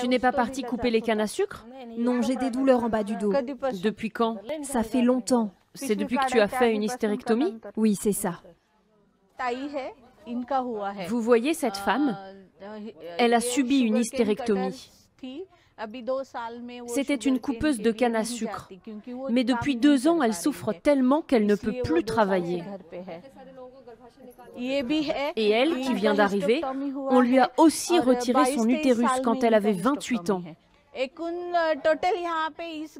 Tu n'es pas partie couper les cannes à sucre? Non, j'ai des douleurs en bas du dos. Depuis quand? Ça fait longtemps. C'est depuis que tu as fait une hystérectomie? Oui, c'est ça. Vous voyez cette femme? Elle a subi une hystérectomie. C'était une coupeuse de canne à sucre. Mais depuis 2 ans, elle souffre tellement qu'elle ne peut plus travailler. Et elle, qui vient d'arriver, on lui a aussi retiré son utérus quand elle avait 28 ans.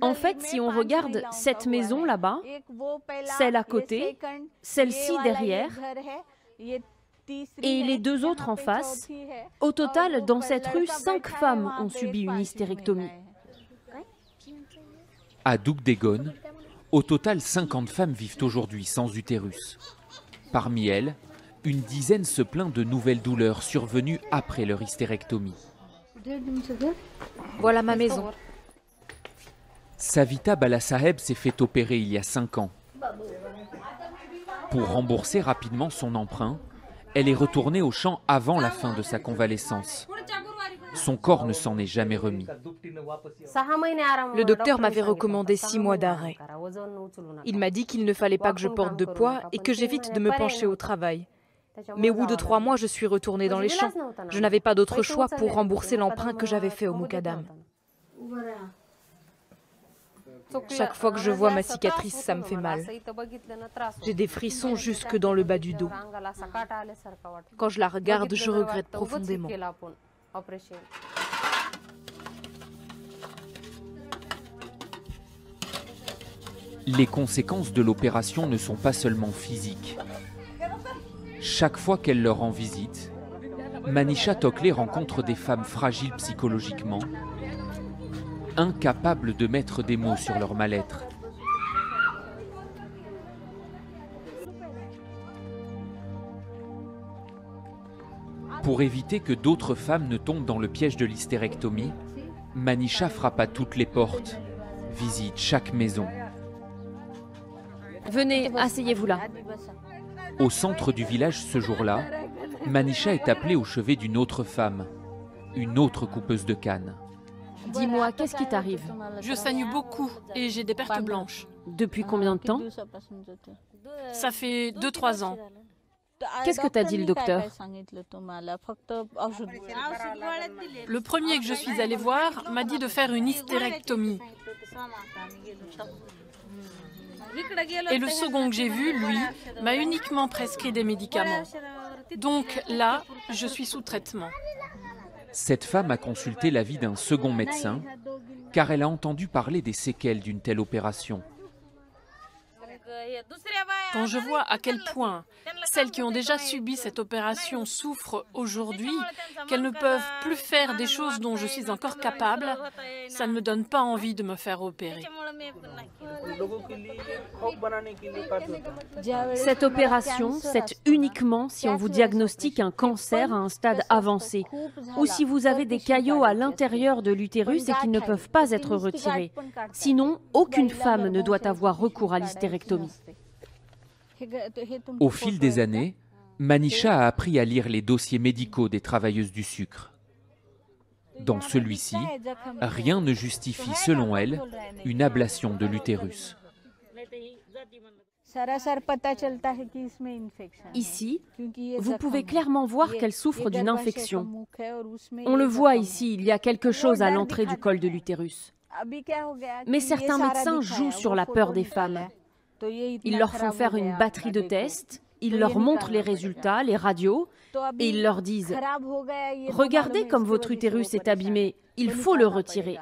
En fait, si on regarde cette maison là-bas, celle à côté, celle-ci derrière, et les 2 autres en face, au total, dans cette rue, 5 femmes ont subi une hystérectomie. À Dugdegon, au total 50 femmes vivent aujourd'hui sans utérus. Parmi elles, une dizaine se plaint de nouvelles douleurs survenues après leur hystérectomie. Voilà ma maison. Savita Balasaheb s'est fait opérer il y a 5 ans. Pour rembourser rapidement son emprunt, elle est retournée au champ avant la fin de sa convalescence. Son corps ne s'en est jamais remis. Le docteur m'avait recommandé 6 mois d'arrêt. Il m'a dit qu'il ne fallait pas que je porte de poids et que j'évite de me pencher au travail. Mais au bout de 3 mois, je suis retournée dans les champs. Je n'avais pas d'autre choix pour rembourser l'emprunt que j'avais fait au Moukadam. Chaque fois que je vois ma cicatrice, ça me fait mal. J'ai des frissons jusque dans le bas du dos. Quand je la regarde, je regrette profondément. Les conséquences de l'opération ne sont pas seulement physiques. Chaque fois qu'elle leur rend visite, Manisha Tokle rencontre des femmes fragiles psychologiquement, incapables de mettre des mots sur leur mal-être. Pour éviter que d'autres femmes ne tombent dans le piège de l'hystérectomie, Manisha frappe à toutes les portes, visite chaque maison. Venez, asseyez-vous là. Au centre du village ce jour-là, Manisha est appelée au chevet d'une autre femme, une autre coupeuse de canne. Dis-moi, qu'est-ce qui t'arrive? Je saigne beaucoup et j'ai des pertes blanches. Depuis combien de temps? Ça fait 2-3 ans. Qu'est-ce que t'a dit le docteur? Le premier que je suis allée voir m'a dit de faire une hystérectomie. Et le second que j'ai vu, lui, m'a uniquement prescrit des médicaments. Donc là, je suis sous traitement. Cette femme a consulté l'avis d'un second médecin car elle a entendu parler des séquelles d'une telle opération. Quand je vois à quel point celles qui ont déjà subi cette opération souffrent aujourd'hui, qu'elles ne peuvent plus faire des choses dont je suis encore capable, ça ne me donne pas envie de me faire opérer. Cette opération, c'est uniquement si on vous diagnostique un cancer à un stade avancé ou si vous avez des caillots à l'intérieur de l'utérus et qui ne peuvent pas être retirés. Sinon, aucune femme ne doit avoir recours à l'hystérectomie. Au fil des années, Manisha a appris à lire les dossiers médicaux des travailleuses du sucre. Dans celui-ci, rien ne justifie, selon elle, une ablation de l'utérus. Ici, vous pouvez clairement voir qu'elle souffre d'une infection. On le voit ici, il y a quelque chose à l'entrée du col de l'utérus. Mais certains médecins jouent sur la peur des femmes. Ils leur font faire une batterie de tests, ils leur montrent les résultats, les radios, et ils leur disent « Regardez comme votre utérus est abîmé, il faut le retirer ».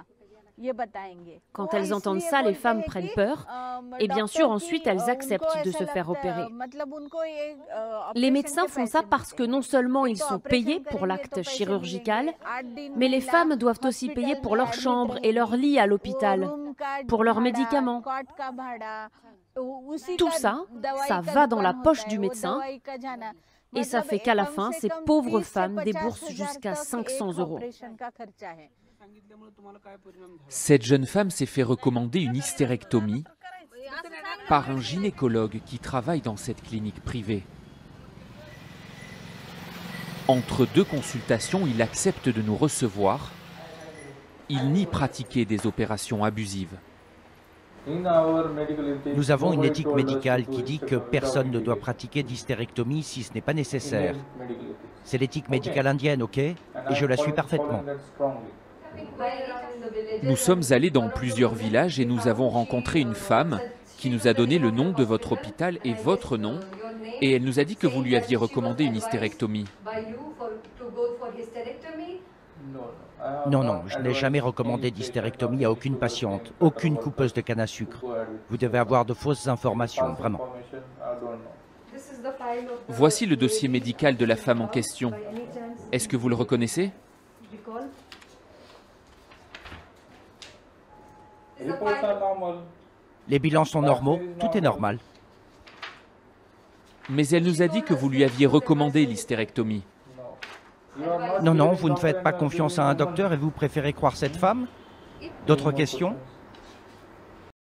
Quand elles entendent ça, les femmes prennent peur et bien sûr ensuite elles acceptent de se faire opérer. Les médecins font ça parce que non seulement ils sont payés pour l'acte chirurgical, mais les femmes doivent aussi payer pour leur chambre et leur lit à l'hôpital, pour leurs médicaments. Tout ça, ça va dans la poche du médecin et ça fait qu'à la fin, ces pauvres femmes déboursent jusqu'à 500 €. Cette jeune femme s'est fait recommander une hystérectomie par un gynécologue qui travaille dans cette clinique privée. Entre 2 consultations, il accepte de nous recevoir Il nie pratiquer des opérations abusives. Nous avons une éthique médicale qui dit que personne ne doit pratiquer d'hystérectomie si ce n'est pas nécessaire. C'est l'éthique médicale indienne, ok? Et je la suis parfaitement. Nous sommes allés dans plusieurs villages et nous avons rencontré une femme qui nous a donné le nom de votre hôpital et votre nom. Et elle nous a dit que vous lui aviez recommandé une hystérectomie. Non, non, je n'ai jamais recommandé d'hystérectomie à aucune patiente, aucune coupeuse de canne à sucre. Vous devez avoir de fausses informations, vraiment. Voici le dossier médical de la femme en question. Est-ce que vous le reconnaissez? Les bilans sont normaux, tout est normal. Mais elle nous a dit que vous lui aviez recommandé l'hystérectomie. Non, non, vous ne faites pas confiance à un docteur et vous préférez croire cette femme? D'autres questions?